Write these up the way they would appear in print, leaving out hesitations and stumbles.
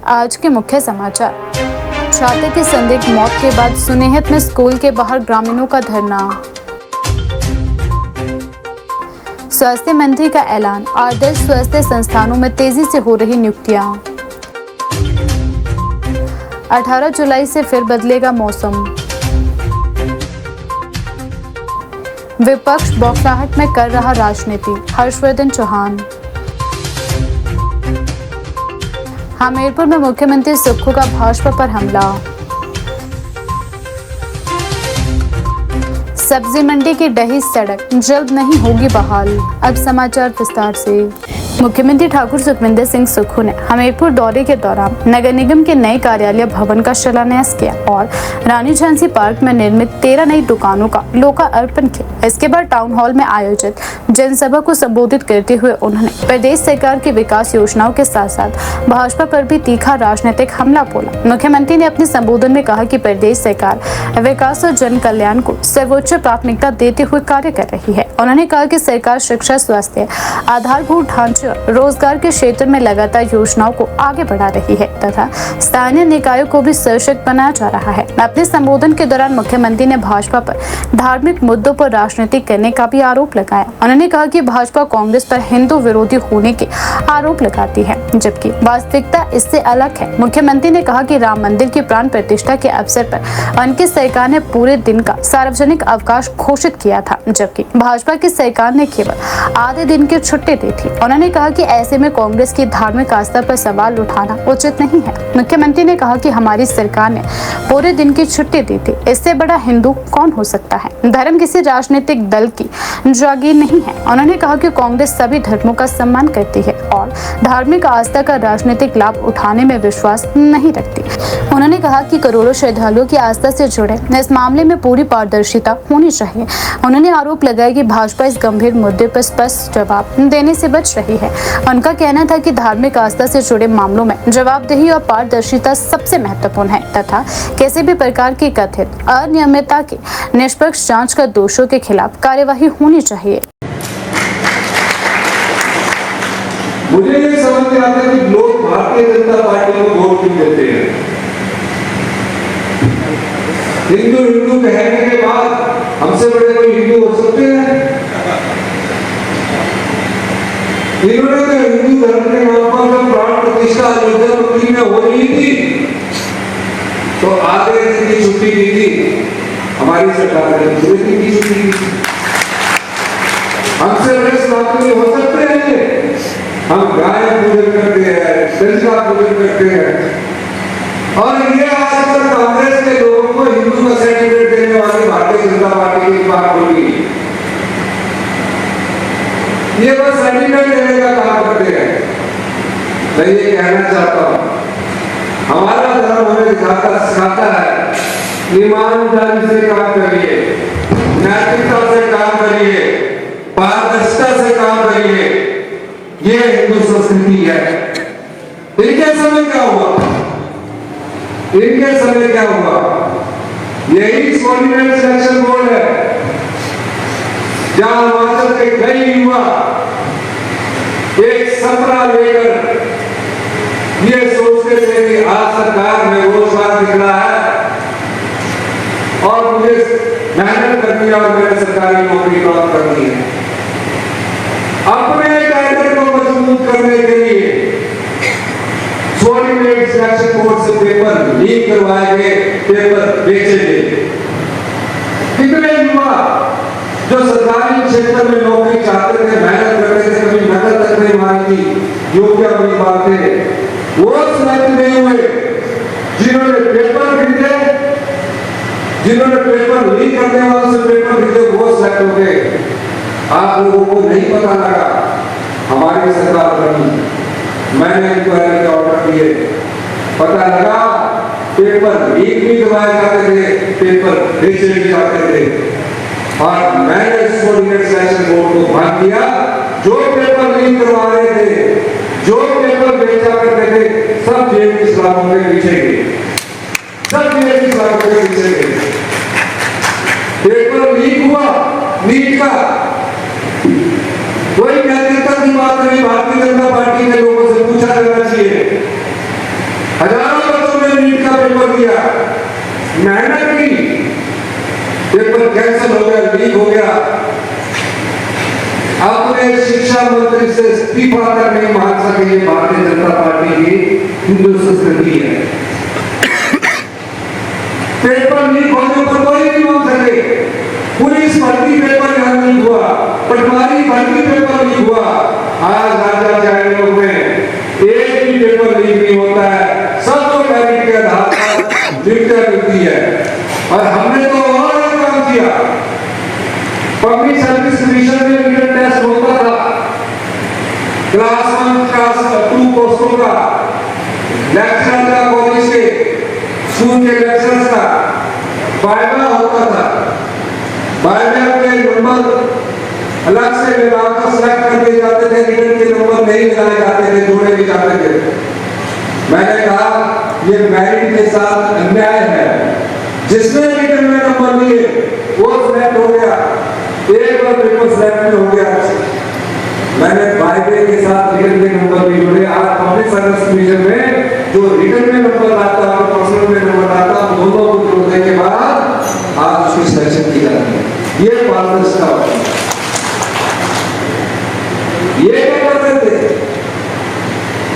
आज के मुख्य समाचार। छात्र की संदिग्ध मौत के बाद सुनेहत में स्कूल के बाहर ग्रामीणों का धरना। स्वास्थ्य मंत्री का ऐलान, आदर्श स्वास्थ्य संस्थानों में तेजी से हो रही नियुक्तियां। 18 जुलाई से फिर बदलेगा मौसम। विपक्ष बौखलाहट में कर रहा राजनीति, हर्षवर्धन चौहान। हमीरपुर में मुख्यमंत्री सुक्खू का भाजपा पर हमला। सब्जी मंडी की ढही सड़क जल्द नहीं होगी बहाल। अब समाचार विस्तार से। मुख्यमंत्री ठाकुर सुखविंदर सिंह सुक्खू ने हमीरपुर दौरे के दौरान नगर निगम के नए कार्यालय भवन का शिलान्यास किया और रानी झांसी पार्क में निर्मित 13 नई दुकानों का लोकार्पण किया। इसके बाद टाउन हॉल में आयोजित जनसभा को संबोधित करते हुए उन्होंने प्रदेश सरकार की विकास योजनाओं के साथ साथ भाजपा पर भी तीखा राजनीतिक हमला बोला। मुख्यमंत्री ने अपने संबोधन में कहा कि प्रदेश सरकार विकास और जन कल्याण को सर्वोच्च प्राथमिकता देते हुए कार्य कर रही है। उन्होंने कहा कि सरकार शिक्षा, स्वास्थ्य, आधारभूत ढांचे, रोजगार के क्षेत्र में लगातार योजनाओं को आगे बढ़ा रही है तथा स्थानीय निकायों को भी सशक्त बनाया जा रहा है। अपने संबोधन के दौरान मुख्यमंत्री ने भाजपा पर धार्मिक मुद्दों पर राजनीति करने का भी आरोप लगाया। उन्होंने कहा कि भाजपा कांग्रेस पर हिंदू विरोधी होने के आरोप लगाती है, जबकि वास्तविकता इससे अलग है। मुख्यमंत्री ने कहा कि राम मंदिर की प्राण प्रतिष्ठा के अवसर पर उनकी सरकार ने पूरे दिन का सार्वजनिक अवकाश घोषित किया था, जबकि भाजपा की सरकार ने केवल आधे दिन की छुट्टी दी थी। उन्होंने कहा कि ऐसे में कांग्रेस की धार्मिक आस्था पर सवाल उठाना उचित नहीं है। मुख्यमंत्री ने कहा कि हमारी सरकार ने पूरे दिन की छुट्टी दी थी, इससे बड़ा हिंदू कौन हो सकता है। धर्म किसी राजनीतिक दल की जागीर नहीं है। उन्होंने कहा कि कांग्रेस सभी धर्मों का सम्मान करती है और धार्मिक आस्था का राजनीतिक लाभ उठाने में विश्वास नहीं रखती। उन्होंने कहा कि करोड़ों श्रद्धालुओं की आस्था से जुड़े इस मामले में पूरी पारदर्शिता होनी चाहिए। उन्होंने आरोप लगाया कि भाजपा इस गंभीर मुद्दे पर स्पष्ट जवाब देने से बच रही है। उनका कहना था कि धार्मिक आस्था से जुड़े मामलों में जवाबदेही और पारदर्शिता सबसे महत्वपूर्ण है तथा किसी भी प्रकार की कथित अनियमितता की निष्पक्ष जांच कर दोषियों के खिलाफ कार्यवाही होनी चाहिए। मुझे ये समझ में आता है कि लोग भारतीय जनता पार्टी को वोट क्यों देते हैं। हिंदू हिंदू कहने के बाद हमसे बड़े कोई हिंदू हो सकते हैं? इन्होंने तो हिंदू धर्म के नाम पर जब प्राण प्रतिष्ठा अयोध्या मंदिर में हो रही थी तो आधे दिन की छुट्टी दी थी हमारी सरकार ने, पूरे दिन की छुट्टी दी थी। हमसे बड़े समाप्ति हो सकते हैं? हम गाय पूजन करते हैं, संस्था पूजन करते हैं और ये आजकल कांग्रेस के लोगों को हिंदू का सर्टिफिकेट देने वाली भारतीय जनता पार्टी की बात होगी। ये बस सर्टिफिकेट देने का काम करते हैं। मैं ये कहना चाहता हूँ, हमारा धर्म हमें सिखाता है ईमानदारी से काम करिए, नैतिकता से काम करिए, पारदर्शिता से काम करिए। ये हिंदू संस्कृति है। इनके समय क्या हुआ? इनके समय क्या हुआ? यही कोऑर्डिनेट सिलेक्शन बोर्ड है जहां हिमाचल के कई युवा एक सपना लेकर ये सोचते थे कि आज सरकार में रोजगार दिख रहा है और मुझे मेहनत करनी है और मेरे सरकारी नौकरी प्राप्त करनी है। अपने कैडर को मजबूत करने के लिए कोऑर्डिनेट सिलेक्शन बोर्ड से पेपर लीक करवाए गए, पेपर बेचे गए। कितने युवा जो सरकारी क्षेत्र में नौकरी चाहते थे, मेहनत करते थे, कभी नकल तक नहीं मारी थी, योग्य उम्मीदवार थे, वो सिलेक्ट नहीं हुए। जिन्होंने पेपर खरीदे, जिन्होंने पेपर लीक करने वालों से पेपर खरीदे, वो सिलेक्ट हो गए। आप लोगों को नहीं पता लगा, हमारी सरकार बनी, मैंने इंक्वायरी के ऑर्डर दिए, पता लगा पेपर लीक भी करवाए जाते थे, पेपर बेचे भी जाते थे और मैंने कोऑर्डिनेट सिलेक्शन बोर्ड को बंद किया। जो पेपर लीक करवा रहे थे, जो पेपर बेचा करते थे, सब जेल की सलाखों के पीछे गए, सब जेल की सलाखों के पीछे गए। पेपर लीक हुआ नीट का, कोई नैतिकता की बात नहीं। भारतीय जनता पार्टी के लोगों से पूछा जाना चाहिए किया, मेहनत की, पेपर कैंसिल हो गया, लीक हो गया। अपने शिक्षा मंत्री से इस्तीफा तक नहीं मांग सके ये भारतीय जनता पार्टी की हिंदू संस्कृति है। पेपर लीक होने पर कोई नहीं मांग सके। पुलिस भर्ती पेपर यहाँ लीक हुआ, पटवारी भर्ती पेपर लीक हुआ। आज राजा जायलों में एक भी पेपर लीक नहीं होता है, सबको मेरिट के आधार पर नियुक्तियां मिलती है। और हमने तो और एक काम किया, पब्लिक सर्विस कमीशन में रिटन टेस्ट होता था, क्लास 1 क्लास 2 पोस्टों का, लेक्चरर का, कॉलेज के स्कूल के लेक्चरर्स का वाइवा होता था। वाइवा के नंबर अलग से विभाग को सिलेक्ट कर दिए जाते थे, रिटन के नंबर नहीं मिलाए जाते थे, जोड़े भी जाते थे। मैंने कहा ये मेरिट के साथ अन्याय है। जिसने रिटन में नंबर लिए वो सिलेक्ट हो गया, एक बार पेपर सिलेक्ट हो गया। मैंने वाइवे के साथ रिटन के नंबर भी जोड़े। आज पब्लिक सर्विस कमीशन में जो रिटन में नंबर आता है और पर्सनल में नंबर आता है, दोनों को जोड़ने के बाद आज उसकी सिलेक्शन की जाती है। ये पारदर्शिता है। ये क्या करते थे,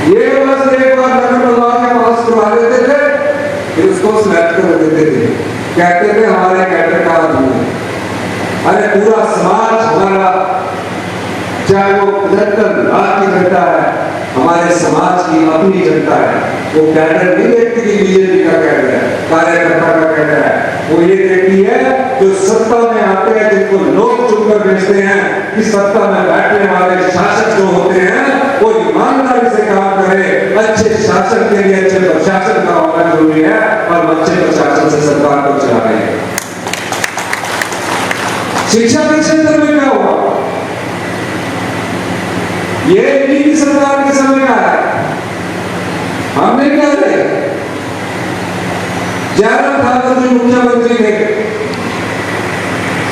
ये बस एक बार नगर निगम के पास करवा देते थे, फिर उसको सिलेक्ट कर देते थे, कहते थे हमारे कैडर का आदमी है। अरे पूरा समाज हमारा, चाहे वो 75 लाख की जनता है, हमारे समाज की अपनी जनता है। वो कैडर नहीं देखती कि बीजेपी का कैडर है, कार्यकर्ता का कैडर है। वो ये देखती है जो सत्ता में आते हैं, जिनको लोग चुनकर भेजते हैं, कि सत्ता में बैठने वाले शासक जो होते हैं वो ईमानदारी से काम करे। अच्छे शासन के लिए अच्छे प्रशासन का होना जरूरी है, और अच्छे प्रशासन से सरकार को चलाए। शिक्षा के क्षेत्र में क्या हुआ, ये इनकी सरकार के समय का है। हमने क्या किया, जयराम ठाकुर जी मुख्यमंत्री थे,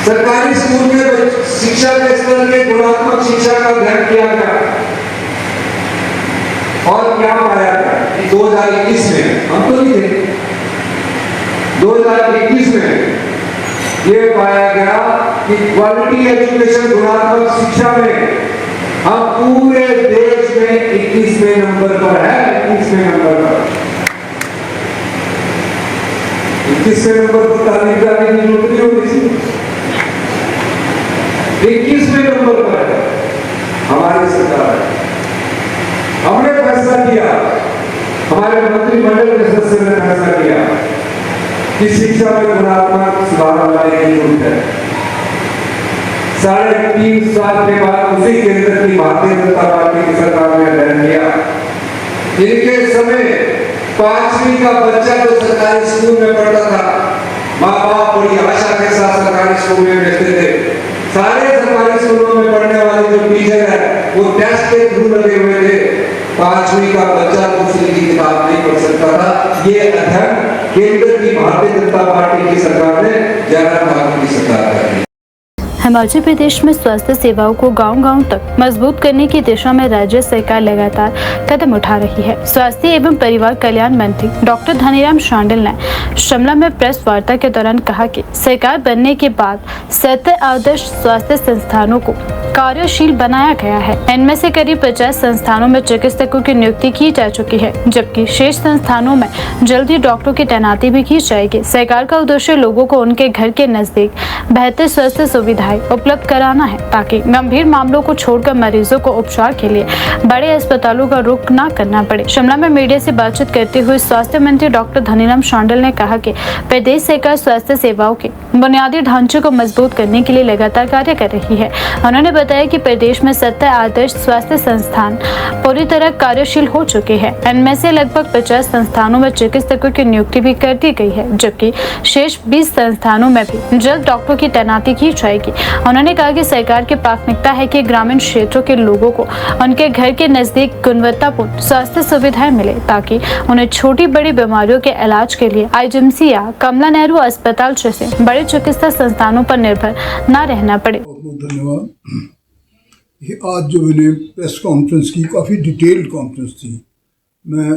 सरकारी स्कूल के शिक्षा के स्तर के गुणात्मक शिक्षा का अध्ययन किया गया। और क्या पाया गया 2021 में, हम तो नहीं थे, 2021 में ये पाया गया कि क्वालिटी एजुकेशन, गुणात्मक शिक्षा में हम पूरे देश में 21वें नंबर पर है। 21वें नंबर पर, 21वें नंबर पर तारीफ करने की जरूरत नहीं होती थी। 21वें नंबर पर है हमारी सरकार। हमने फैसला किया, हमारे मंत्रिमंडल के सदस्य ने फैसला किया कि शिक्षा में गुणात्मक सुधार लाने की जरूरत है। 3.5 साल के बाद उसी केंद्र की भारतीय जनता पार्टी की सरकार ने निर्णय लिया। इनके समय 5वीं का बच्चा जो सरकारी स्कूल में पढ़ता था, माँ बाप बड़ी आशा के साथ सरकारी स्कूल में भेजते थे। सारे सरकारी स्कूलों में पढ़ने वाले जो टीचर है वो टेस्ट के थ्रू लगे हुए थे। 5वीं का बच्चा दूसरी की किताब नहीं पढ़ सकता था। ये अध्ययन केंद्र की भारतीय जनता पार्टी की सरकार ने, जयराम ठाकुर की सरकार कर। हिमाचल प्रदेश में स्वास्थ्य सेवाओं को गांव-गांव तक मजबूत करने की दिशा में राज्य सरकार लगातार कदम उठा रही है। स्वास्थ्य एवं परिवार कल्याण मंत्री डॉक्टर धनीराम शांडिल ने शिमला में प्रेस वार्ता के दौरान कहा कि सरकार बनने के बाद 70 आदर्श स्वास्थ्य संस्थानों को कार्यशील बनाया गया है। इनमें से करीब 50 संस्थानों में चिकित्सकों की नियुक्ति की जा चुकी है, जबकि शेष संस्थानों में जल्द ही डॉक्टरों की तैनाती भी की जाएगी। सरकार का उद्देश्य लोगों को उनके घर के नजदीक बेहतर स्वास्थ्य सुविधाएं उपलब्ध कराना है, ताकि गंभीर मामलों को छोड़कर मरीजों को उपचार के लिए बड़े अस्पतालों का रुख न करना पड़े। शिमला में मीडिया से बातचीत करते हुए स्वास्थ्य मंत्री डॉक्टर धनीराम शांडिल ने कहा कि प्रदेश सरकार स्वास्थ्य सेवाओं के बुनियादी ढांचे को मजबूत करने के लिए लगातार कार्य कर रही है। उन्होंने बताया कि प्रदेश में 70 आदर्श स्वास्थ्य संस्थान पूरी तरह कार्यशील हो चुके हैं। इनमें से लगभग 50 संस्थानों में चिकित्सकों की नियुक्ति भी कर दी गई है, जबकि शेष 20 संस्थानों में भी जल्द डॉक्टरों की तैनाती की जाएगी। उन्होंने कहा कि सरकार की प्राथमिकता है कि ग्रामीण क्षेत्रों के लोगों को उनके घर के नजदीक गुणवत्तापूर्ण स्वास्थ्य सुविधाएं मिले, ताकि उन्हें छोटी बड़ी बीमारियों के इलाज के लिए आईजीएमसी या कमला नेहरू अस्पताल जैसे बड़े चिकित्सा संस्थानों पर निर्भर न रहना पड़े। धन्यवाद। ये आज जो मैंने प्रेस कॉन्फ्रेंस की, काफ़ी डिटेल्ड कॉन्फ्रेंस थी। मैं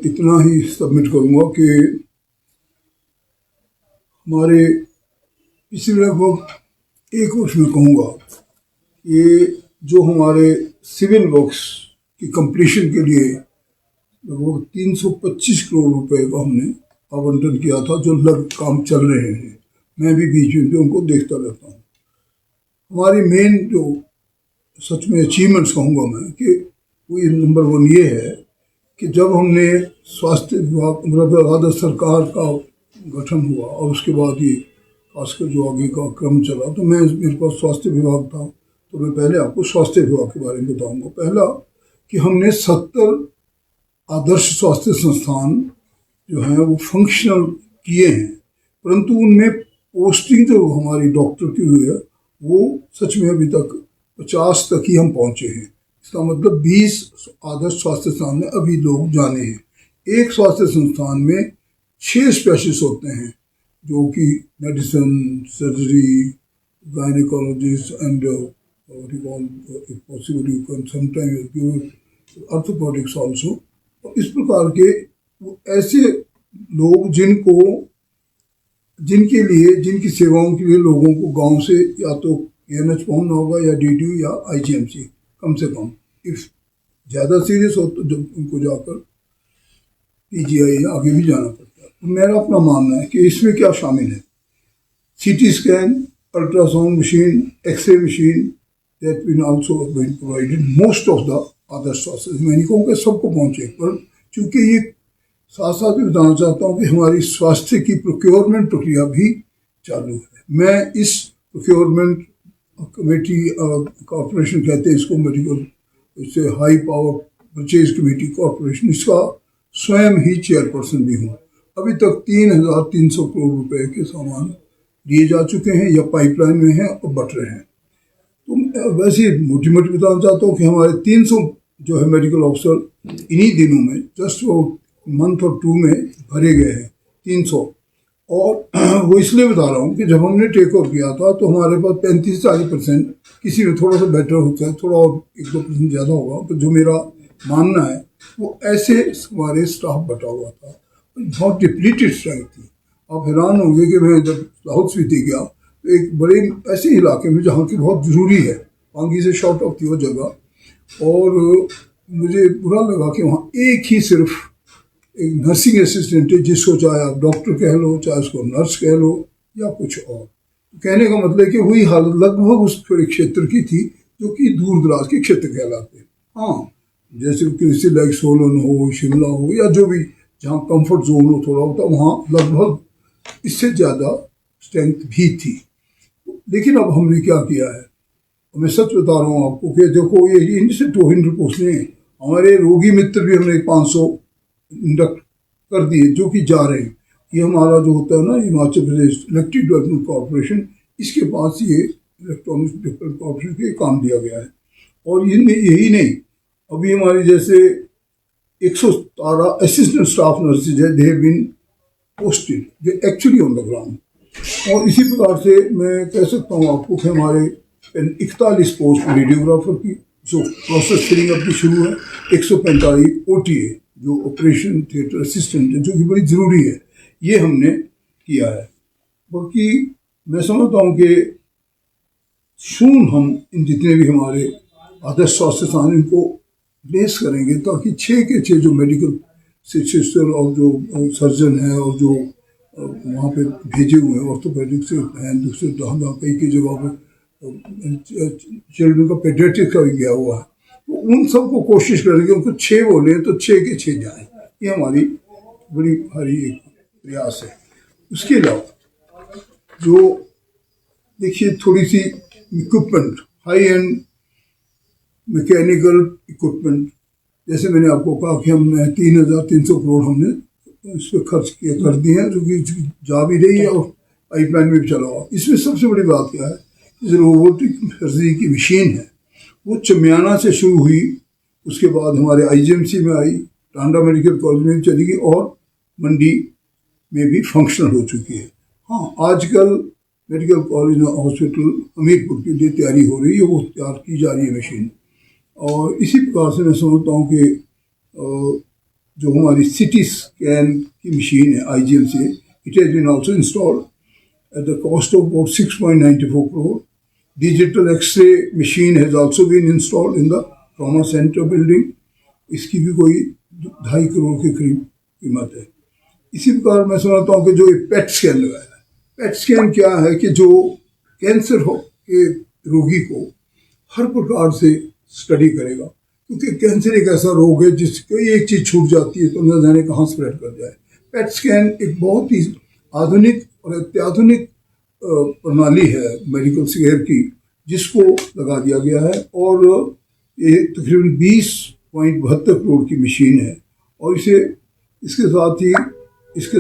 इतना ही सबमिट करूँगा कि हमारे पिछले लगभग एक वर्ष में कहूँगा, ये जो हमारे सिविल वर्क्स की कंप्लीशन के लिए लगभग 325 करोड़ रुपए का हमने आवंटन किया था, जो काम चल रहे हैं। मैं भी बीच में उनको देखता रहता हूँ। हमारी मेन जो सच में अचीवमेंट्स कहूँगा मैं कि वो ये नंबर 1 ये है कि जब हमने स्वास्थ्य विभाग, मतलब सरकार का गठन हुआ और उसके बाद ये खासकर जो आगे का क्रम चला, तो मेरे पास स्वास्थ्य विभाग था, तो मैं पहले आपको स्वास्थ्य विभाग के बारे में बताऊंगा। पहला कि हमने 70 आदर्श स्वास्थ्य संस्थान जो हैं वो फंक्शनल किए हैं, परंतु उनमें पोस्टिंग जो हमारी डॉक्टर की हुई है वो सच में अभी तक 50 तक ही हम पहुंचे हैं। इसका मतलब 20 आदर्श स्वास्थ्य संस्थान में अभी लोग जाने हैं। एक स्वास्थ्य संस्थान में 6 स्पेशलिस्ट होते हैं, जो कि medicine, surgery, gynaecologist and possible you can sometimes give orthopaedics also. इस प्रकार के ऐसे लोग जिनकी सेवाओं के लिए लोगों को गांव से या तो एएनएच पहुंचना होगा या डीडीयू या आईजीएमसी, कम से कम इफ ज़्यादा सीरियस हो तो जब उनको जाकर पीजीआई या आगे भी जाना पड़ता है। तो मेरा अपना मानना है कि इसमें क्या शामिल है: CT scan, ultrasound machine, x-ray machine, that will also been provided most of the other sources. मैं नहीं कहूँगा सबको पहुँचे, पर चूँकि ये साथ साथ भी बताना चाहता हूँ कि हमारी स्वास्थ्य की प्रोक्योरमेंट प्रक्रिया भी चालू है। मैं इस प्रोक्योरमेंट कमेटी, कॉर्पोरेशन कहते हैं इसको, मेडिकल, इससे high power purchase committee corporation, इसका स्वयं ही चेयरपर्सन भी हूँ। अभी तक 3,300 करोड़ रुपए के सामान दिए जा चुके हैं या पाइपलाइन में हैं और बट रहे हैं। तो वैसे मोटी मोटी बताना चाहता हूँ कि हमारे 300 जो है मेडिकल ऑफिसर इन्हीं दिनों में जस्ट वो मंथ और 2 में भरे गए हैं 300। और वो इसलिए बता रहा हूँ कि जब हमने टेक ओवर किया था तो हमारे पास 35-40%, किसी में थोड़ा सा बेटर होता है, थोड़ा और 1-2% ज़्यादा होगा, तो जो मेरा मानना है वो ऐसे हमारे स्टाफ बटा हुआ था, बहुत डिप्लीटेड स्ट्रेंथ थी। आप हैरान होंगे कि मैं जब लाहौल स्पीति गया तो एक बड़े ऐसे इलाके में जहाँ की बहुत ज़रूरी है, पांगी से शॉर्ट ऑफ थी वो जगह, और मुझे बुरा लगा कि वहाँ एक ही सिर्फ एक नर्सिंग असिस्टेंट है, जिसको चाहे आप डॉक्टर कह लो, चाहे उसको नर्स कह लो या कुछ और। कहने का मतलब कि वही हालत लगभग उस क्षेत्र की थी जो कि दूर दराज के क्षेत्र कहलाते हैं। हाँ, जैसे किसी लाइक सोलन हो, शिमला हो, या जो भी जहाँ कंफर्ट जोन हो थोड़ा होता, वहाँ लगभग इससे ज़्यादा स्ट्रेंथ भी थी। लेकिन अब हमने क्या किया है, मैं सच बता रहा हूँ आपको कि देखो ये इनसे 200 पोस्ट नहीं, हमारे रोगी मित्र भी हमने 500 इंडक्ट कर दिए जो कि जा रहे हैं। ये हमारा जो होता है ना Himachal Pradesh electric development corporation, इसके पास ये इलेक्ट्रॉनिक डेवलपमेंट कॉर्पोरेशन के काम दिया गया है। और इनमें यही नहीं, अभी हमारी जैसे 117 असिस्टेंट स्टाफ नर्सेज है, they have been posted, they actually on the ground. और इसी प्रकार से मैं कह सकता हूँ आपको कि हमारे 41 पोस्ट रेडियोग्राफर की जो प्रोसेस फिलिंग अप की शुरू है, 145 OTA जो ऑपरेशन थिएटर असिस्टेंट है, जो कि बड़ी ज़रूरी है, ये हमने किया है। बाकी मैं समझता हूँ कि सून हम इन जितने भी हमारे आदर्श स्वास्थ्य संस्थान इनको प्लेस करेंगे, ताकि 6 के 6 जो मेडिकल सिस्टर और जो सर्जन है और जो वहाँ पे भेजे हुए हैं ऑर्थोपेडिक्स से हैं, दूसरे जहाँ कई जगह पर चिल्ड्रन का पेडियाट्रिक का भी गया हुआ है, तो उन सबको कोशिश करेंगे उनको 6 बोले तो 6 के 6 जाएँ। ये हमारी बड़ी भारी एक प्रयास है। उसके अलावा जो देखिए थोड़ी सी equipment, high end mechanical equipment, जैसे मैंने आपको कहा कि हमने 3,300 करोड़ हमने इस पर खर्च किए कर दिए हैं, जो कि जा भी रही है और पाइपलाइन में भी चला हुआ। इसमें सबसे बड़ी बात क्या है, जो रोबोटिक सर्जरी की मशीन है वो चमियाना से शुरू हुई, उसके बाद हमारे आईजीएमसी में आई, टांडा मेडिकल कॉलेज में भी चली गई और मंडी में भी फंक्शनल हो चुकी है। हाँ, आजकल मेडिकल कॉलेज हॉस्पिटल हमीरपुर के लिए तैयारी हो रही है, वो तैयार की जा रही है मशीन। और इसी प्रकार से मैं समझता हूँ कि जो हमारी सिटी स्कैन की मशीन है IGMC, it has been also installed. at the cost of about 6.94 crore. Digital X-ray machine has also been installed in the trauma center building. इसकी भी कोई 2.5 करोड़ के करीब कीमत है। इसी प्रकार मैं समझता हूँ कि जो पेट स्कैन लगाया है, पेट स्कैन क्या है कि जो कैंसर हो के रोगी को हर प्रकार से स्टडी करेगा, क्योंकि कैंसर एक ऐसा रोग है जिसकी एक चीज़ छूट जाती है तो न जाने कहाँ स्प्रेड कर जाए। पेट स्कैन एक बहुत ही आधुनिक और अत्याधुनिक प्रणाली है मेडिकल केयर की, जिसको लगा दिया गया है और ये तकरीबन 20.72 करोड़ की मशीन है। और इसके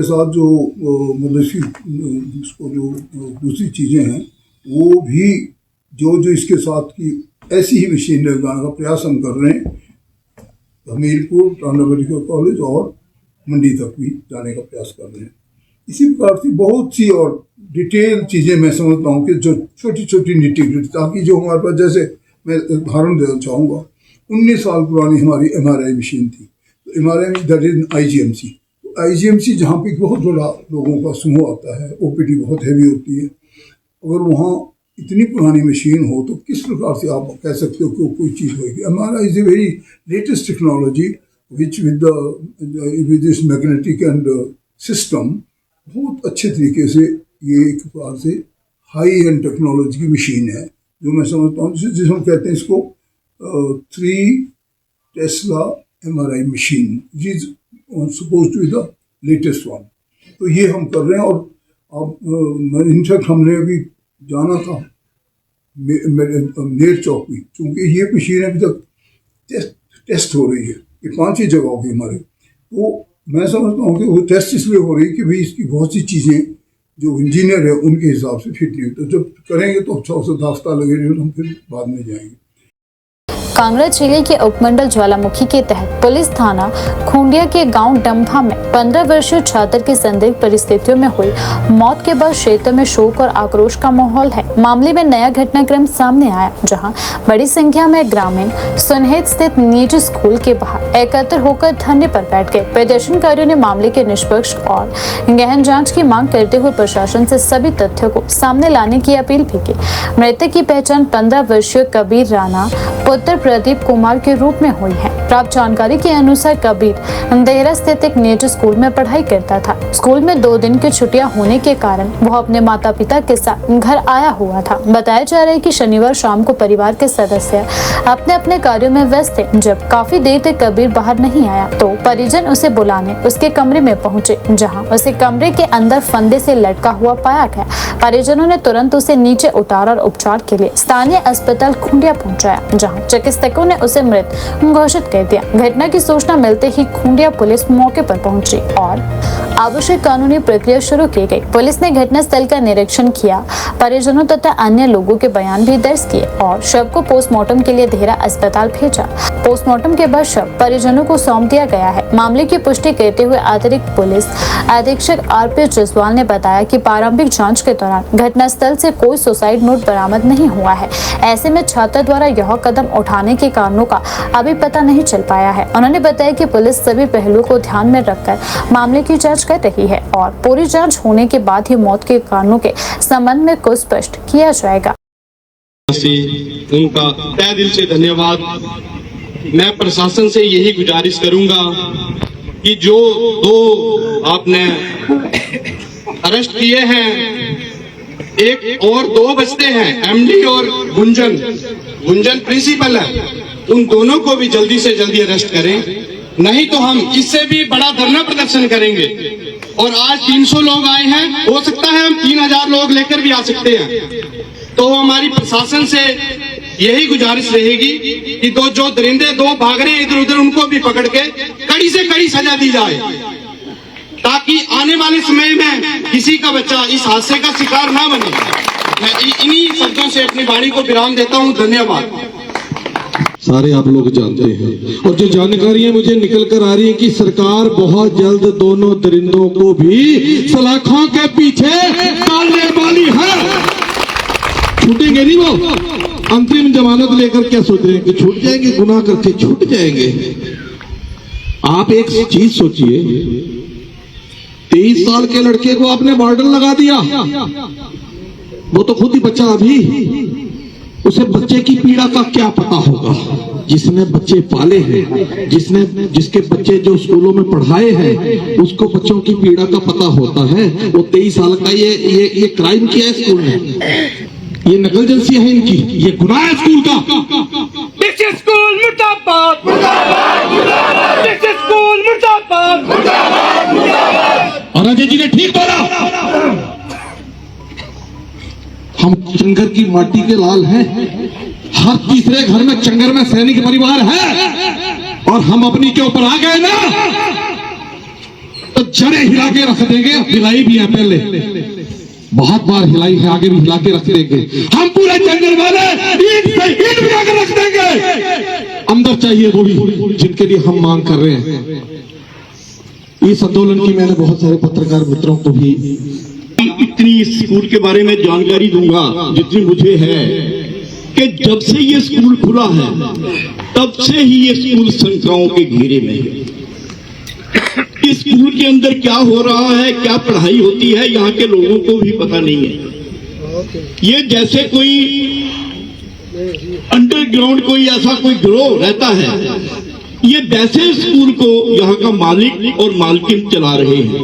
साथ जो मतलब इसको जो दूसरी चीज़ें हैं वो भी जो इसके साथ की ऐसी ही मशीन लगाने का प्रयास हम कर रहे हैं। हमीरपुर, टांडा मेडिकल कॉलेज और मंडी तक भी जाने का प्रयास कर रहे हैं। इसी प्रकार से बहुत सी और डिटेल चीज़ें मैं समझता हूँ कि जो छोटी छोटी निटी-ग्रिटी, ताकि जो हमारे पास, जैसे मैं उदाहरण देना चाहूँगा, 19 साल पुरानी हमारी MRI मशीन थी। तो MRI that is IGMC। IGMC जहाँ पे बहुत बड़ा लोगों का समूह आता है, OPD बहुत हैवी होती है, अगर वहाँ इतनी पुरानी मशीन हो तो किस प्रकार से आप कह सकते हो कि कोई चीज़ होगी। MRI is a very latest technology which with this magnetic and system बहुत अच्छे तरीके से ये एक प्रकार से हाई एंड टेक्नोलॉजी की मशीन है, जो मैं समझता हूँ जिसे हम कहते हैं इसको 3 Tesla MRI machine, is suppose to be the latest one. तो ये हम कर रहे हैं। और अब इनफैक्ट हमने अभी जाना था नेर चौक भी, क्योंकि ये मशीन अभी तक टेस्ट हो रही है, ये 5 ही जगह होगी हमारे। तो मैं समझता हूँ कि वो टेस्ट इसलिए हो रही है कि भाई इसकी बहुत सी चीज़ें जो इंजीनियर है उनके हिसाब से फिट नहीं, तो जब करेंगे तो अच्छा से दास्ता लगेगी, हम फिर बाद में जाएंगे। कांगड़ा जिले के उपमंडल ज्वालामुखी के तहत पुलिस थाना खूंडिया के गांव डंभा में 15 वर्षीय छात्र की संदिग्ध परिस्थितियों में हुई मौत के बाद क्षेत्र में शोक और आक्रोश का माहौल है। मामले में नया घटनाक्रम सामने आया, जहां बड़ी संख्या में ग्रामीण सुनहेत स्थित निजी स्कूल के बाहर एकत्र होकर धरने पर बैठ गए। प्रदर्शनकारियों ने मामले के निष्पक्ष और गहन जाँच की मांग करते हुए प्रशासन से सभी तथ्यों को सामने लाने की अपील भी की। मृतक की पहचान 15 वर्षीय कबीर राणा पुत्र प्रदीप कुमार के रूप में हुई है। प्राप्त जानकारी के अनुसार कबीर देहरा स्थित एक निजी स्कूल में पढ़ाई करता था। स्कूल में 2 दिन की छुट्टियां होने के कारण वह अपने माता पिता के साथ घर आया हुआ था। बताया जा रहा है कि शनिवार शाम को परिवार के सदस्य अपने अपने कार्यों में व्यस्त थे। जब काफी देर तक कबीर बाहर नहीं आया तो परिजन उसे बुलाने उसके कमरे में पहुंचे, जहाँ उसे कमरे के अंदर फंदे से लटका हुआ पाया गया। परिजनों ने तुरंत उसे नीचे उतारा और उपचार के लिए स्थानीय अस्पताल खूंडिया पहुंचाया, जहां चिकित्सकों ने उसे मृत घोषित कर दिया। घटना की सूचना मिलते ही खूंडिया पुलिस मौके पर पहुंची और आवश्यक कानूनी प्रक्रिया शुरू की गई। पुलिस ने घटनास्थल का निरीक्षण किया, परिजनों तथा अन्य लोगों के बयान भी दर्ज किए और शव को पोस्टमार्टम के लिए देहरा अस्पताल भेजा। पोस्टमार्टम के बाद शव परिजनों को सौंप दिया गया है। मामले की पुष्टि करते हुए अतिरिक्त पुलिस अधीक्षक RP जसवाल ने बताया कि प्रारंभिक जांच के दौरान घटनास्थल से कोई सुसाइड नोट बरामद नहीं हुआ है। ऐसे में छात्र द्वारा यह कदम उठाने के कारणों का अभी पता नहीं चल पाया है। उन्होंने बताया कि पुलिस सभी पहलुओं को ध्यान में रखकर मामले की जांच कर रही है और पूरी जांच होने के बाद ही मौत के कारणों के संबंध में कुछ स्पष्ट किया जाएगा। उनका तहे दिल से धन्यवाद। मैं प्रशासन से यही गुजारिश करूंगा कि जो 2 आपने अरेस्ट किए हैं, एक और 2 बचते हैं, MD और गुंजन प्रिंसिपल है, उन दोनों को भी जल्दी से जल्दी अरेस्ट करें, नहीं तो हम इससे भी बड़ा धरना प्रदर्शन करेंगे। और आज 300 लोग आए हैं, हो सकता है हम 3000 लोग लेकर भी आ सकते हैं। तो हमारी प्रशासन से यही गुजारिश रहेगी कि जो दरिंदे 2 भाग रहे हैं इधर उधर, उनको भी पकड़ के कड़ी से कड़ी सजा दी जाए, ताकि आने वाले समय में किसी का बच्चा इस हादसे का शिकार ना बने। मैं इन्हीं शब्दों से अपनी वाणी को विराम देता हूं। धन्यवाद। सारे आप लोग जानते हैं और जो जानकारियां मुझे निकल कर आ रही है कि सरकार बहुत जल्द दोनों दरिंदों को भी सलाखों के पीछे डालने वाली है। छूटेंगे नहीं वो, अंतरिम जमानत लेकर क्या सोच रहे हैं कि छूट जाएंगे? गुनाह करके छूट जाएंगे। आप एक चीज सोचिए, 23 साल के लड़के को आपने बॉर्डर लगा दिया। वो तो खुद ही बच्चा, अभी उसे बच्चे की पीड़ा का क्या पता होगा। जिसने बच्चे पाले हैं, जिसके बच्चे जो स्कूलों में पढ़ाए हैं, उसको बच्चों की पीड़ा का पता होता है। वो 23 साल का ये क्राइम किया है स्कूल में, ये नेग्लिजेंसी है इनकी, ये गुनाह है स्कूल का। स्कूल मुर्दाबाद, स्कूल मुर्दाबाद। और अजय जी ने ठीक बोला, हम चंगर की माटी के लाल हैं। हर तीसरे घर में चंगर में सैनिक परिवार है, और हम अपनी के ऊपर आ गए ना तो जड़े हिला के रख देंगे। हिलाई भी है, पहले बहुत बार हिलाई है, आगे भी हिला के रख देंगे। हम पूरे जंगल वाले ईंट से ईंट मिला के रख देंगे। अंदर चाहिए वो भी जिनके लिए हम मांग कर रहे हैं। इस आंदोलन की मैंने बहुत सारे पत्रकार मित्रों को भी इतनी स्कूल के बारे में जानकारी दूंगा जितनी मुझे है कि जब से ये स्कूल खुला है तब से ही ये स्कूल शंकाओं के घेरे में है। इस स्कूल के अंदर क्या हो रहा है, क्या पढ़ाई होती है, यहाँ के लोगों को भी पता नहीं है। ये जैसे कोई अंडरग्राउंड कोई ऐसा कोई गिरोह रहता है, ये वैसे स्कूल को यहाँ का मालिक और मालकिन चला रहे हैं।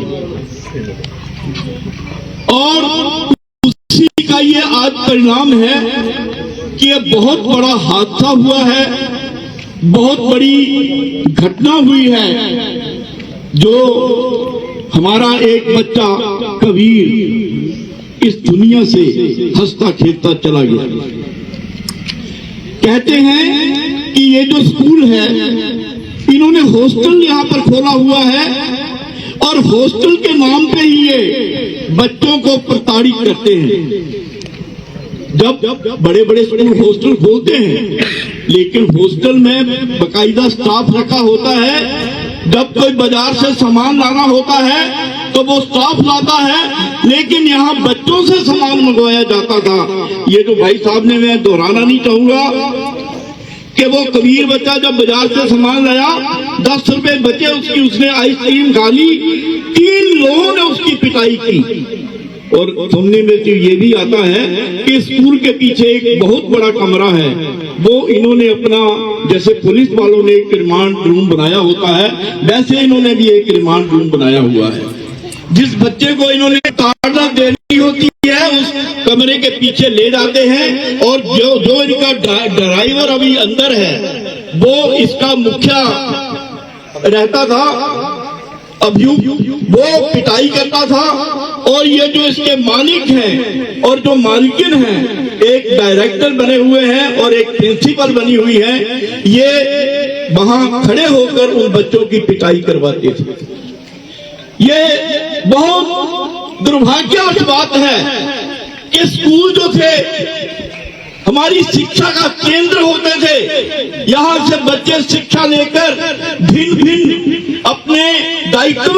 और उसी का ये आज परिणाम है कि ये बहुत बड़ा हादसा हुआ है, बहुत बड़ी घटना हुई है। जो हमारा एक बच्चा कबीर इस दुनिया से हंसता खेलता चला गया। कहते हैं कि ये जो स्कूल है, इन्होंने हॉस्टल यहाँ पर खोला हुआ है, और हॉस्टल के नाम पे ही ये बच्चों को प्रताड़ित करते हैं। जब बड़े बड़े स्कूल हॉस्टल खोलते हैं, लेकिन हॉस्टल में बकायदा स्टाफ रखा होता है। जब कोई बाजार से सामान लाना होता है तो वो स्टाफ लाता है, लेकिन यहाँ बच्चों से सामान मंगवाया जाता था। ये जो भाई साहब ने, मैं दोहराना नहीं चाहूंगा कि वो कबीर बच्चा जब बाजार से सामान लाया, 10 रुपए बचे उसकी, उसने आइसक्रीम खा ली, 3 लोगों ने उसकी पिटाई की। और सुनने में तो ये भी आता है कि स्कूल के पीछे एक बहुत बड़ा कमरा है, वो इन्होंने अपना, जैसे पुलिस वालों ने एक रिमांड रूम बनाया होता है, वैसे इन्होंने भी एक रिमांड रूम बनाया हुआ है। जिस बच्चे को इन्होंने ताड़ना देनी होती है, उस कमरे के पीछे ले जाते हैं, और जो इनका ड्राइवर अभी अंदर है, वो इसका मुखिया रहता था, अभियुक्त, वो पिटाई करता था। और ये जो इसके मालिक हैं और जो मालकिन हैं, एक डायरेक्टर बने हुए हैं और एक प्रिंसिपल बनी हुई है, ये वहां खड़े होकर उन बच्चों की पिटाई करवाते थे। ये बहुत दुर्भाग्यवश बात है कि स्कूल जो थे हमारी शिक्षा का केंद्र होते थे। यहाँ से बच्चे शिक्षा लेकर भिन्न भिन्न अपने दायित्व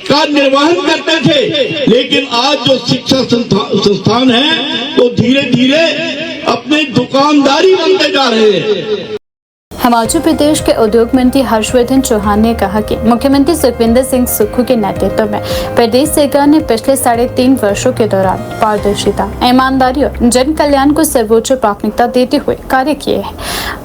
का निर्वहन करते थे, लेकिन आज जो शिक्षा संस्थान है तो धीरे धीरे अपने दुकानदारी बनते जा रहे हैं। हिमाचल प्रदेश के उद्योग मंत्री हर्षवर्धन चौहान ने कहा कि मुख्यमंत्री सुखविंदर सिंह सुक्खू के नेतृत्व में प्रदेश सरकार ने पिछले 3.5 वर्षों के दौरान पारदर्शिता, ईमानदारी और जन कल्याण को सर्वोच्च प्राथमिकता देते हुए कार्य किए हैं।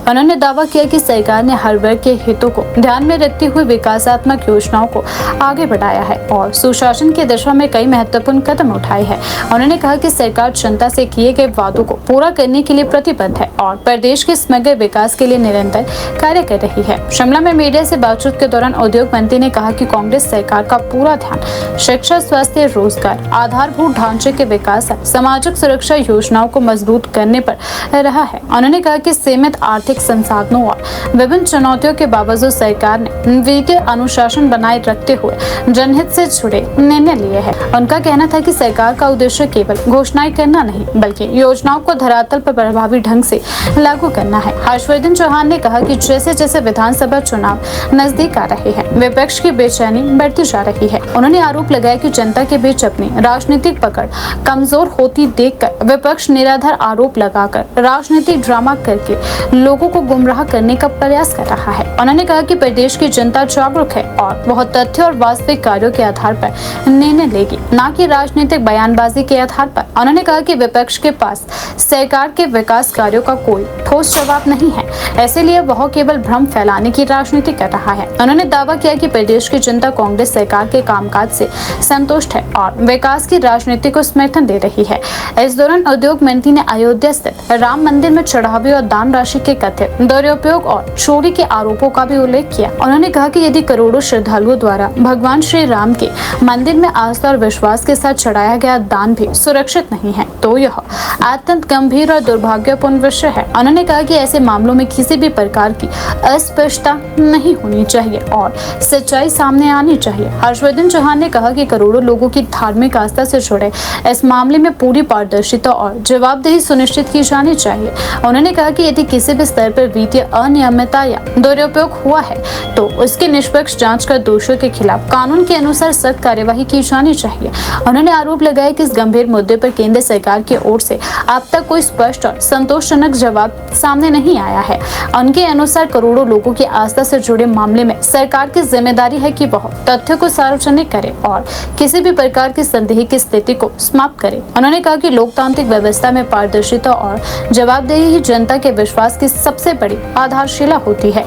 उन्होंने दावा किया कि सरकार ने हर वर्ग के हितों को ध्यान में रखते हुए विकासात्मक योजनाओं को आगे बढ़ाया है और सुशासन की दिशा में कई महत्वपूर्ण कदम उठाए हैं। उन्होंने कहा कि सरकार जनता से किए गए वादों को पूरा करने के लिए प्रतिबद्ध है और प्रदेश के समग्र विकास के लिए निरंतर कार्य कर रही है। शिमला में मीडिया से बातचीत के दौरान उद्योग मंत्री ने कहा कि कांग्रेस सरकार का पूरा ध्यान शिक्षा, स्वास्थ्य, रोजगार, आधारभूत ढांचे के विकास, सामाजिक सुरक्षा योजनाओं को मजबूत करने पर रहा है। उन्होंने कहा कि सीमित आर्थिक संसाधनों और विभिन्न चुनौतियों के बावजूद सरकार ने वित्तीय अनुशासन बनाए रखते हुए जनहित से जुड़े निर्णय लिए हैं। उनका कहना था कि सरकार का उद्देश्य केवल घोषणाएं करना नहीं, बल्कि योजनाओं को धरातल पर प्रभावी ढंग से लागू करना है। हर्षवर्धन चौहान ने कहा कहा कि जैसे जैसे विधानसभा चुनाव नजदीक आ रहे हैं, विपक्ष की बेचैनी बढ़ती जा रही है। उन्होंने आरोप लगाया कि जनता के बीच अपनी राजनीतिक पकड़ कमजोर होती देखकर विपक्ष निराधार आरोप लगाकर राजनीतिक ड्रामा करके लोगों को गुमराह करने का प्रयास कर रहा है। उन्होंने कहा कि प्रदेश की जनता जागरूक है और वह तथ्य और वास्तविक कार्यों के आधार पर निर्णय लेगी, न कि राजनीतिक बयानबाजी के आधार पर। उन्होंने कहा कि विपक्ष के पास सरकार के विकास कार्यों का कोई ठोस जवाब नहीं है, इसलिए वह केवल भ्रम फैलाने की राजनीति कर रहा है। उन्होंने दावा किया कि प्रदेश की जनता कांग्रेस सरकार के कामकाज से संतुष्ट है और विकास की राजनीति को समर्थन दे रही है। इस दौरान उद्योग मंत्री ने अयोध्या स्थित राम मंदिर में चढ़ावे और दान राशि के कथित दुरुपयोग और चोरी के आरोपों का भी उल्लेख किया। उन्होंने कहा कि यदि करोड़ों श्रद्धालुओं द्वारा भगवान श्री राम के मंदिर में आस्था और विश्वास के साथ चढ़ाया गया दान भी सुरक्षित नहीं है, तो यह अत्यंत गंभीर और दुर्भाग्यपूर्ण विषय है। उन्होंने कहा कि ऐसे मामलों में किसी भी प्रकार की अस्पष्टता नहीं होनी चाहिए और सच्चाई सामने आनी चाहिए। हर्षवर्धन चौहान ने कहा कि करोड़ों लोगों की धार्मिक आस्था से जुड़े इस मामले में पूरी पारदर्शिता और जवाबदेही सुनिश्चित की जानी चाहिए। उन्होंने कहा कि यदि किसी भी स्तर पर वित्तीय अनियमितता या दुरुपयोग हुआ है तो उसकी निष्पक्ष जांच कर दोषियों के खिलाफ कानून के अनुसार सख्त कार्यवाही की जानी चाहिए। उन्होंने आरोप लगाया कि इस गंभीर मुद्दे पर केंद्र सरकार की ओर से अब तक कोई स्पष्ट और संतोषजनक जवाब सामने नहीं आया है। उनके अनुसार करोड़ों लोगों की आस्था से जुड़े मामले में सरकार की जिम्मेदारी है कि वह तथ्यों को सार्वजनिक करे और किसी भी प्रकार की संदेह की स्थिति को समाप्त करे। उन्होंने कहा कि लोकतांत्रिक व्यवस्था में पारदर्शिता और जवाबदेही ही जनता के विश्वास की सबसे बड़ी आधारशिला होती है।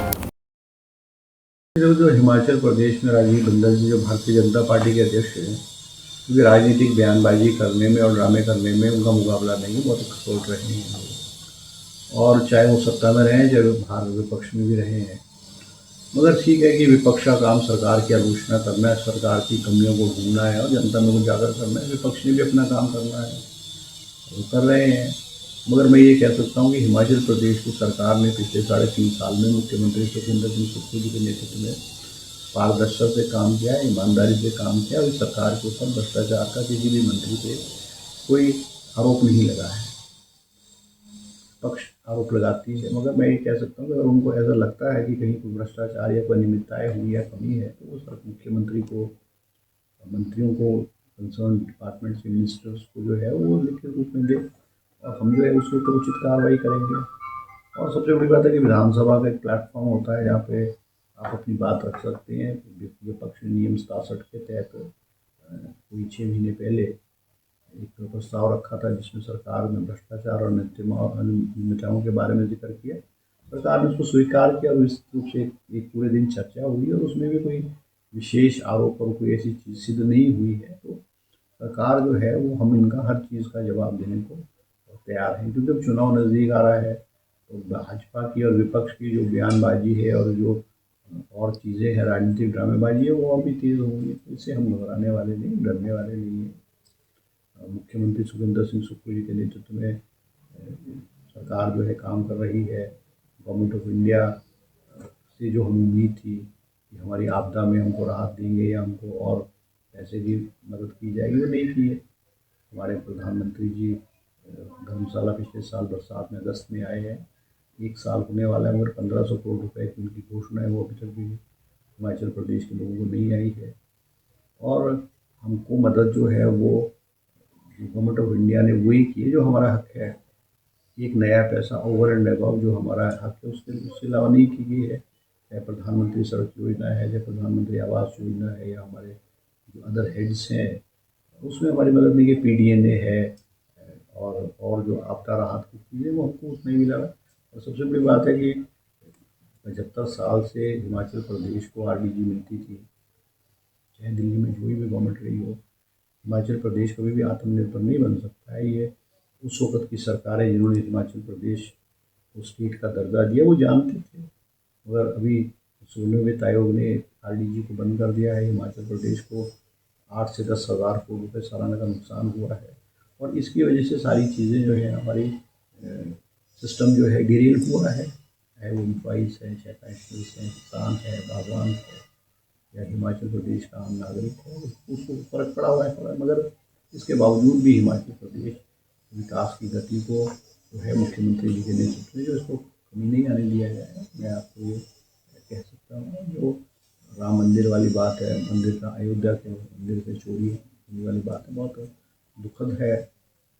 जो हिमाचल प्रदेश में राजीव बिंदल जी जो भारतीय जनता पार्टी के अध्यक्ष हैं, क्योंकि राजनीतिक बयानबाजी करने में और ड्रामे करने में उनका मुकाबला नहीं, बहुत एक्सपर्ट रहे हैं और चाहे वो सत्ता में रहे चाहे बाहर विपक्ष में भी रहे हैं। मगर ठीक है कि विपक्ष का काम सरकार की आलोचना करना है, सरकार की कमियों को ढूंढना है और जनता में उजागर करना है। विपक्ष ने भी अपना काम करना है, वो कर रहे हैं। मगर मैं ये कह सकता हूँ कि हिमाचल प्रदेश की सरकार ने पिछले 3.5 साल में मुख्यमंत्री सुखविंदर सिंह सुक्खू जी के नेतृत्व में पारदर्शिता से काम किया, ईमानदारी से काम किया और सरकार के ऊपर भ्रष्टाचार का किसी भी मंत्री पे कोई आरोप नहीं लगा है। पक्ष आरोप लगाती है, मगर मैं ये कह सकता हूँ कि अगर उनको ऐसा लगता है कि कहीं कोई भ्रष्टाचार या कोई अनियमितताएँ हुई या कमी है तो वो सर मुख्यमंत्री को, मंत्रियों को, कंसर्न डिपार्टमेंट्स के मिनिस्टर्स को जो है वो लिखित रूप में दे और हम जो है उसके ऊपर उचित कार्रवाई करेंगे। और सबसे बड़ी बात है कि विधानसभा का एक प्लेटफॉर्म होता है जहाँ पे आप अपनी बात रख सकते हैं। विपक्ष ने नियम 67 के तहत कोई 6 महीने पहले एक प्रस्ताव रखा था जिसमें सरकार ने भ्रष्टाचार और अनियमितताओं के बारे में जिक्र किया। सरकार ने उसको स्वीकार किया और विस्तृत रूप से एक पूरे दिन चर्चा हुई और उसमें भी कोई विशेष आरोप और कोई ऐसी चीज़ सिद्ध नहीं हुई है। तो सरकार जो है वो हम इनका हर चीज़ का जवाब देने को तैयार है, क्योंकि अब चुनाव नज़दीक आ रहा है तो भाजपा की और विपक्ष की जो बयानबाजी है और जो और चीज़ें हैं, राजनीतिक ड्रामेबाजी है, वो और भी तेज़ होंगी। तो इससे हम घबराने वाले नहीं, डरने वाले नहीं हैं। मुख्यमंत्री सुखविंदर सिंह सुक्खू जी के नेतृत्व में सरकार जो है काम कर रही है। गवर्नमेंट ऑफ इंडिया से जो हम उम्मीद थी कि हमारी आपदा में हमको राहत देंगे या हमको और पैसे की मदद की जाएगी, वो नहीं की है। हमारे प्रधानमंत्री जी धर्मशाला पिछले साल बरसात में अगस्त में आए हैं, 1 साल होने वाला है, मगर 1500 करोड़ रुपए की उनकी घोषणा है वो अभी तक भी हिमाचल प्रदेश के लोगों को नहीं आई है। और हमको मदद जो है वो गवर्नमेंट ऑफ इंडिया ने वही की है जो हमारा हक है। एक नया पैसा ओवर एंड अबव जो हमारा हक है उसके अलावा नहीं की गई है। चाहे प्रधानमंत्री सड़क योजना है, चाहे प्रधानमंत्री आवास योजना है या हमारे जो अदर हेड्स हैं उसमें हमारी मदद नहीं की। PDNA है और जो आपदा राहत की चीज़ें वो हमको उसमें मिला। और सबसे बड़ी बात है कि 75 साल से हिमाचल प्रदेश को RDG मिलती थी, चाहे दिल्ली में कोई भी गवर्नमेंट रही हो। हिमाचल प्रदेश कभी भी आत्मनिर्भर नहीं बन सकता है। ये उस वक़्त की सरकारें जिन्होंने हिमाचल प्रदेश को स्टेट का दर्जा दिया वो जानते थे, मगर अभी 16वें वित्त आयोग ने RDG को बंद कर दिया है। हिमाचल प्रदेश को 8 से 10 हज़ार करोड़ रुपये सालाना का नुकसान हुआ है और इसकी वजह से सारी चीज़ें जो है हमारी सिस्टम जो है डिरेल हुआ है। चाहे वो एम्प्लॉइज़ है, चाहे पेंशनर्स हैं, किसान है, बागवान है या हिमाचल प्रदेश का आम नागरिक है, उसको फ़र्क पड़ा हुआ है। मगर इसके बावजूद भी हिमाचल प्रदेश विकास की गति को जो है मुख्यमंत्री जी के नेतृत्व में जो इसको कमी नहीं आने दिया जाएगा। मैं आपको ये कह सकता हूँ। जो राम मंदिर वाली बात है, मंदिर का अयोध्या के मंदिर से चोरी होने वाली बात है, बहुत दुखद है।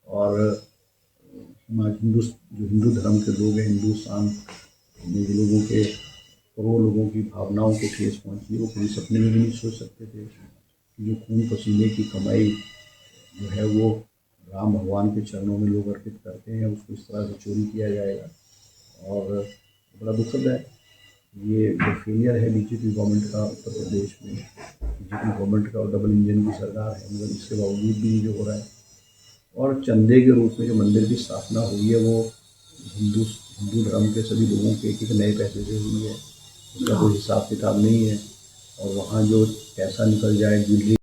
और हिंदू धर्म के लोग हैं, हिंदुस्तान में जो लोगों के करोड़ों लोगों की भावनाओं को ठेस पहुँची है, वो कभी सपने में भी नहीं सोच सकते थे कि जो खून पसीने की कमाई जो है वो राम भगवान के चरणों में लोग अर्पित करते हैं, उसको इस तरह से चोरी किया जाएगा। और बड़ा दुखद है ये जो फेलियर है बीजेपी गवर्नमेंट का उत्तर प्रदेश में। बीजेपी गवर्नमेंट का और डबल इंजन की सरकार है, मगर इसके बावजूद भी जो हो रहा है। और चंदे के रूप में जो मंदिर की स्थापना हुई है वो हिंदू धर्म के सभी लोगों के एक नए पैसे से हुई है, उसका कोई हिसाब किताब नहीं है। और वहाँ जो पैसा निकल जाए दिल्ली।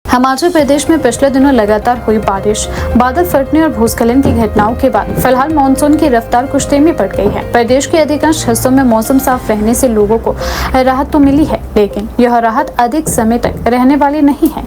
हिमाचल प्रदेश में पिछले दिनों लगातार हुई बारिश, बादल फटने और भूस्खलन की घटनाओं के बाद फिलहाल मानसून की रफ्तार कुछ धीमी पड़ गई है। प्रदेश के अधिकांश हिस्सों में मौसम साफ रहने से लोगों को राहत तो मिली है, लेकिन यह राहत अधिक समय तक रहने वाली नहीं है।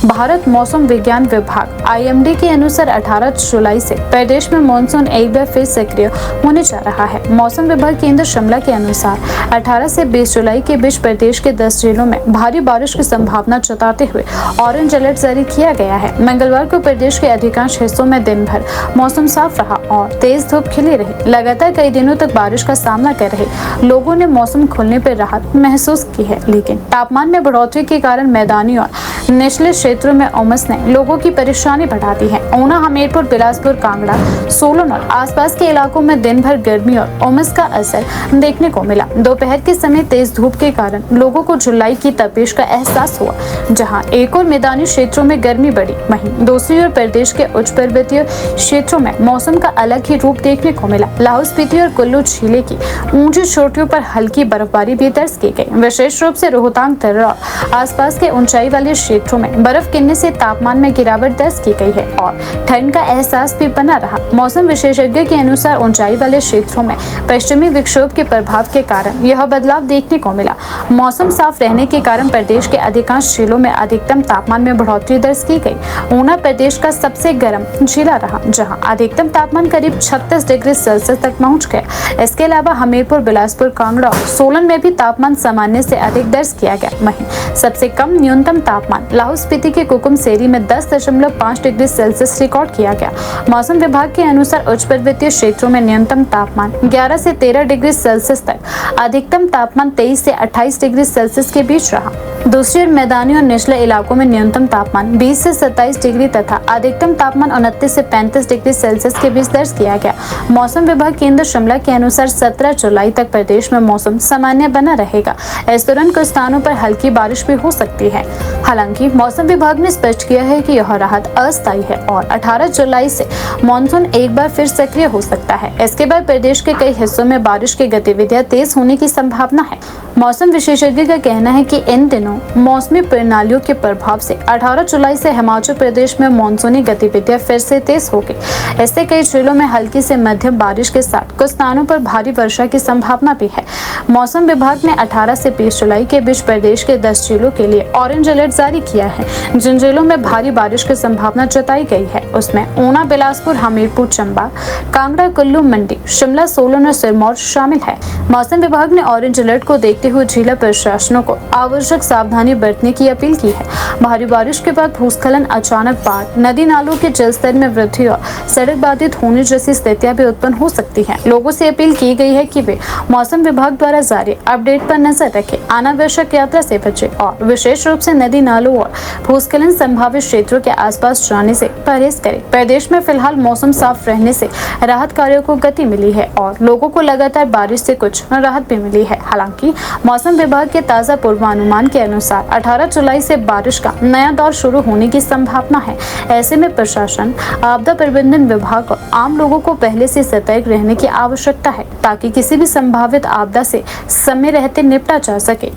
भारत मौसम विज्ञान विभाग (IMD) के अनुसार 18 जुलाई से प्रदेश में मानसून एक बार फिर सक्रिय होने जा रहा है। मौसम विभाग केंद्र शिमला के अनुसार 18 से 20 जुलाई के बीच प्रदेश के 10 जिलों में भारी बारिश की संभावना जताते हुए ऑरेंज अलर्ट जारी किया गया है। मंगलवार को प्रदेश के अधिकांश हिस्सों में दिन भर मौसम साफ रहा और तेज धूप खिली रही। लगातार कई दिनों तक बारिश का सामना कर रहे लोगों ने मौसम खुलने पर राहत महसूस की है, लेकिन तापमान में बढ़ोतरी के कारण मैदानी और निचले क्षेत्रों में उमस ने लोगों की परेशानी बढ़ा दी है। ऊना, हमीरपुर, बिलासपुर, कांगड़ा, सोलन और आसपास के इलाकों में दिन भर गर्मी और उमस का असर देखने को मिला। दोपहर के समय तेज धूप के कारण लोगों को जुलाई की तपिश का एहसास हुआ, जहां एक और मैदानी क्षेत्रों में गर्मी बढ़ी, वहीं दूसरी ओर प्रदेश के उच्च पर्वतीय क्षेत्रों में मौसम का अलग ही रूप देखने को मिला। लाहौल स्पीति और कुल्लू जिले की ऊंची चोटियों पर हल्की बर्फबारी भी दर्ज की गई। विशेष रूप से रोहतांग, तर्रा और आसपास के ऊंचाई वाले क्षेत्रों में बर्फ गिरने से तापमान में गिरावट दर्ज की गई है और ठंड का एहसास भी बना रहा। मौसम विशेषज्ञ के अनुसार ऊंचाई वाले क्षेत्रों में पश्चिमी विक्षोभ के प्रभाव के कारण यह बदलाव देखने को मिला। मौसम साफ रहने के कारण प्रदेश के अधिकांश जिलों में अधिकतम तापमान में बढ़ोतरी दर्ज की गई। ऊना प्रदेश का सबसे गर्म जिला रहा, जहां अधिकतम तापमान करीब 36 डिग्री सेल्सियस तक पहुंच गया। इसके अलावा हमीरपुर, बिलासपुर, कांगड़ा और सोलन में भी तापमान सामान्य से अधिक दर्ज किया गया। वहीं सबसे कम न्यूनतम तापमान लाहौल स्पीति के कुकुमसेरी में 10.5 डिग्री सेल्सियस रिकॉर्ड किया गया। मौसम विभाग के अनुसार उच्च पर्वतीय क्षेत्रों में न्यूनतम तापमान 11 से 13 डिग्री सेल्सियस तक, अधिकतम तापमान 23 से 28 डिग्री सेल्सियस के बीच रहा। दूसरी ओर मैदानी और निचले इलाकों में न्यूनतम तापमान 20 से 27 डिग्री तथा अधिकतम तापमान 29 से 35 डिग्री सेल्सियस के बीच दर्ज किया गया। मौसम विभाग केंद्र शिमला के अनुसार 17 जुलाई तक प्रदेश में मौसम सामान्य बना रहेगा। इस दौरान कुछ स्थानों पर हल्की बारिश भी हो सकती है। हालांकि मौसम विभाग ने स्पष्ट किया है कि यह राहत अस्थायी है और 18 जुलाई से मानसून एक बार फिर सक्रिय हो सकता है। इसके बाद प्रदेश के कई हिस्सों में बारिश की गतिविधियां तेज होने की संभावना है। मौसम विशेषज्ञ का कहना है कि इन दिनों मौसमी प्रणालियों के प्रभाव से 18 जुलाई से हिमाचल प्रदेश में मानसूनी गतिविधियां फिर से तेज हो गई। इससे कई जिलों में हल्की से मध्यम बारिश के साथ कुछ स्थानों पर भारी वर्षा की संभावना भी है। मौसम विभाग ने 18 से 20 जुलाई के बीच प्रदेश के 10 जिलों के लिए ऑरेंज अलर्ट जारी किया है। जिन जिलों में भारी बारिश की संभावना जताई गई है उसमें ऊना, बिलासपुर, हमीरपुर, चंबा, कांगड़ा, कुल्लू, मंडी, शिमला, सोलन और सिरमौर शामिल है। मौसम विभाग ने ऑरेंज अलर्ट को देखते हुए जिला प्रशासनों को आवश्यक सावधानी बरतने की अपील की है। भारी बारिश के बाद भूस्खलन, अचानक बाढ़, नदी नालों के जलस्तर में वृद्धि और सड़क बाधित होने जैसी स्थितियां भी उत्पन्न हो सकती हैं। लोगों से अपील की गई है कि वे मौसम विभाग द्वारा जारी अपडेट पर नजर रखें, अनावश्यक यात्रा से बचें और विशेष रूप से नदी नालों और भूस्खलन संभावित क्षेत्रों के आसपास जाने से परहेज करें। प्रदेश में फिलहाल मौसम साफ रहने से राहत कार्यों को गति मिली है और लोगों को लगातार बारिश से कुछ राहत भी मिली है। हालांकि मौसम विभाग के ताजा पूर्वानुमान के अनुसार 18 जुलाई से बारिश का नया दौर शुरू होने की संभावना है। ऐसे में प्रशासन, आपदा प्रबंधन विभाग और आम लोगों को पहले से सतर्क रहने की आवश्यकता है ताकि किसी भी संभावित आपदा से समय रहते निपटा जा सके।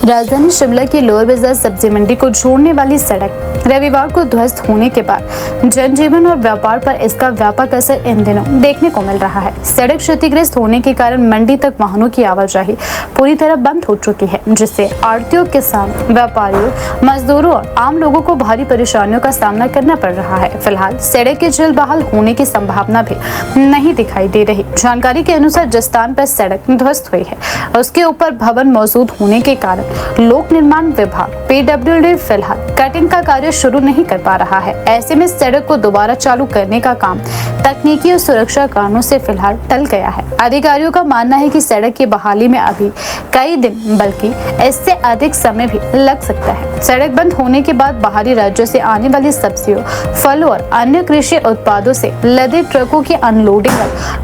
राजधानी शिमला की लोअर बाजार सब्जी मंडी को जोड़ने वाली सड़क रविवार को ध्वस्त होने के बाद जनजीवन और व्यापार पर इसका व्यापक असर इन दिनों देखने को मिल रहा है। सड़क क्षतिग्रस्त होने के कारण मंडी तक वाहनों की आवाजाही पूरी तरह बंद हो चुकी है, जिससे आढ़तियों, किसान, व्यापारियों, मजदूरों और आम लोगों को भारी परेशानियों का सामना करना पड़ रहा है। फिलहाल सड़क के जल्द बहाल होने की संभावना भी नहीं दिखाई दे रही। जानकारी के अनुसार जिस स्थान पर सड़क ध्वस्त हुई है उसके ऊपर भवन मौजूद होने के कारण लोक निर्माण विभाग PWD फिलहाल कटिंग का कार्य शुरू नहीं कर पा रहा है। ऐसे में सड़क को दोबारा चालू करने का काम तकनीकी और सुरक्षा कारणों से फिलहाल टल गया है। अधिकारियों का मानना है कि सड़क की बहाली में अभी कई दिन बल्कि इससे अधिक समय भी लग सकता है। सड़क बंद होने के बाद बाहरी राज्यों से आने वाली सब्जियों, फलों और अन्य कृषि उत्पादों से लदे ट्रकों की अनलोडिंग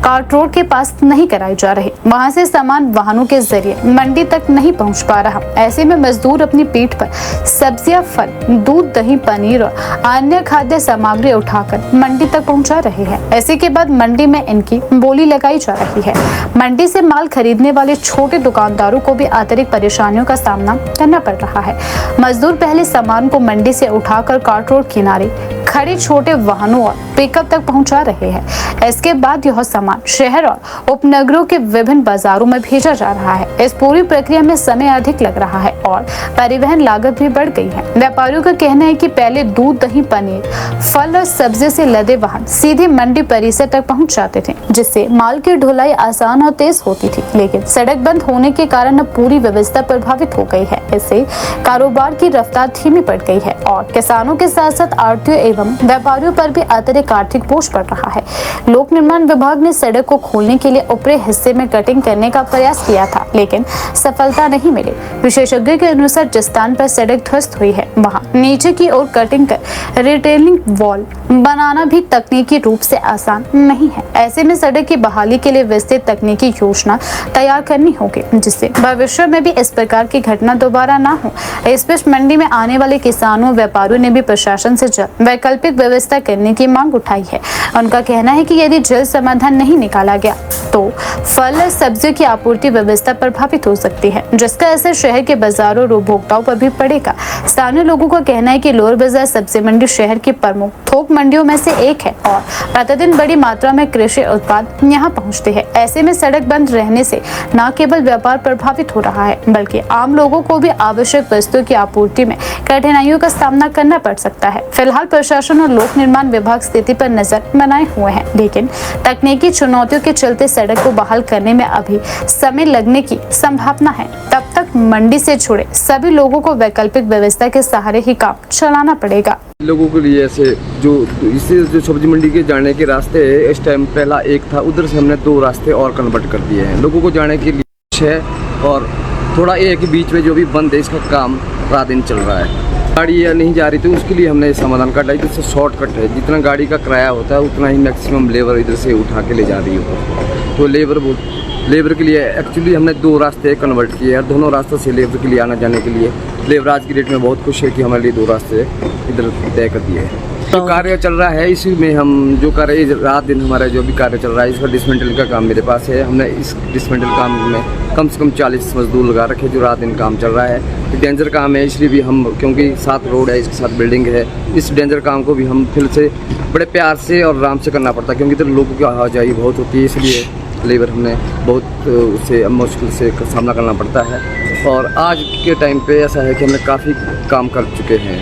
कार्ट रोड के पास नहीं कराई जा रही। वहां से सामान वाहनों के जरिए मंडी तक नहीं पहुंच पा रहा। ऐसे में मजदूर अपनी पीठ पर सब्जियां, फल, दूध, दही, पनीर और अन्य खाद्य सामग्री उठाकर मंडी तक पहुंचा रहे हैं। ऐसे के बाद मंडी में इनकी बोली लगाई जा रही है। मंडी से माल खरीदने वाले छोटे दुकानदारों को भी अतिरिक्त परेशानियों का सामना करना पड़ रहा है। मजदूर पहले सामान को मंडी से उठाकर कार्ट रोड किनारे खड़े छोटे वाहनों और पिकअप तक पहुंचा रहे हैं। इसके बाद यह सामान शहर और उपनगरों के विभिन्न बाजारों में भेजा जा रहा है। इस पूरी प्रक्रिया में समय अधिक लग रहा है और परिवहन लागत भी बढ़ गई है। व्यापारियों का कहना है कि पहले दूध, दही, पनीर, फल और सब्जी से लदे वाहन सीधे मंडी परिसर तक पहुंच जाते थे, जिससे माल की ढुलाई आसान और तेज होती थी। लेकिन सड़क बंद होने के कारण अब पूरी व्यवस्था प्रभावित हो गई है। इससे कारोबार की रफ्तार धीमी पड़ गई है और किसानों के साथ साथ आढ़तियों एवं व्यापारियों पर भी अतिरिक्त आर्थिक बोझ पड़ रहा है। लोक निर्माण विभाग ने सड़क को खोलने के लिए ऊपरी हिस्से में कटिंग करने का प्रयास किया था, लेकिन सफलता नहीं मिली। विशेषज्ञों के अनुसार जिस स्थान पर सड़क ध्वस्त हुई है वहां नीचे की ओर कटिंग कर रिटेलिंग वॉल बनाना भी तकनीकी रूप से आसान नहीं है। ऐसे में सड़क की बहाली के लिए विस्तृत तकनीकी योजना तैयार करनी होगी, जिससे भविष्य में भी इस प्रकार की घटना दोबारा ना हो। इस बीच मंडी में आने वाले किसानों, व्यापारियों ने भी प्रशासन से जल्द वैकल्पिक व्यवस्था करने की मांग उठाई है। उनका कहना है कि यदि जल्द समाधान नहीं निकाला गया तो फल और सब्जियों की आपूर्ति व्यवस्था प्रभावित हो सकती है, जिसका असर शहर के बाजारों और उपभोक्ताओं पर भी पड़ेगा। स्थानीय लोगों का कहना है कि लोअर बाजार सब्जी मंडी शहर की प्रमुख थोक मंडियों में से एक है और प्रतिदिन बड़ी मात्रा में कृषि उत्पाद यहाँ पहुँचते हैं। ऐसे में सड़क बंद रहने से न केवल व्यापार प्रभावित हो रहा है, बल्कि आम लोगों को भी आवश्यक वस्तुओं की आपूर्ति में कठिनाइयों का सामना करना पड़ सकता है। फिलहाल प्रशासन और लोक निर्माण विभाग स्थिति पर नजर बनाए हुए हैं, लेकिन तकनीकी चुनौतियों के चलते सड़क को बहाल करने में अभी समय लगने की संभावना है। तब तक मंडी से जुड़े सभी लोगों को वैकल्पिक व्यवस्था के सहारे ही काम चलाना पड़ेगा। लोगों के लिए ऐसे जो सब्जी मंडी के जाने के रास्ते है, इस टाइम पहला एक था, उधर से हमने 2 रास्ते और कन्वर्ट कर दिए हैं लोगों को जाने के लिए है। और थोड़ा ये है कि बीच में जो भी बंद है इसका काम रात दिन चल रहा है। गाड़ी नहीं जा रही तो उसके लिए हमने समाधान काटा है। जिससे शॉर्टकट है, जितना गाड़ी का किराया होता है उतना ही मैक्सिमम लेबर इधर से उठा के ले जा रही हो। तो लेबर के लिए एक्चुअली हमने 2 रास्ते कन्वर्ट किए हैं। दोनों रास्तों से लेबर के लिए आना जाने के लिए लेबर आज की डेट में बहुत खुश है कि हमारे लिए 2 रास्ते इधर तय कर दिए हैं। जो कार्य चल रहा है इसी में हम जो कार्य रात दिन हमारा जो भी कार्य चल रहा है इसका डिसमेंटल का काम मेरे पास है। हमने इस डिसमेंटल काम में कम से कम 40 मजदूर लगा रखे जो रात दिन काम चल रहा है। ये डेंजर काम है, इसलिए भी हम, क्योंकि साथ रोड है, इसके साथ बिल्डिंग है, इस डेंजर काम को भी हम फिर से बड़े प्यार से और आराम से करना पड़ता है, क्योंकि इधर लोगों की आवाजाही बहुत होती है। इसलिए लेबर हमने बहुत उससे मुश्किल से सामना करना पड़ता है। और आज के टाइम पे ऐसा है कि हमने काफ़ी काम कर चुके हैं।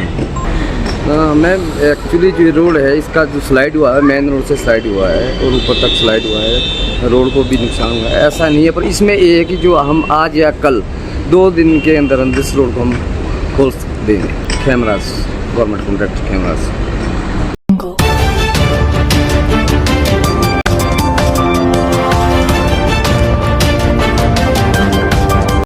मैम एक्चुअली जो रोड है इसका जो स्लाइड हुआ है, मेन रोड से स्लाइड हुआ है और ऊपर तक स्लाइड हुआ है, रोड को भी नुकसान हुआ है, ऐसा नहीं है। पर इसमें ये है कि जो हम आज या कल 2 दिन के अंदर इस रोड को हम खोल देंगे। Cameras, government contract cameras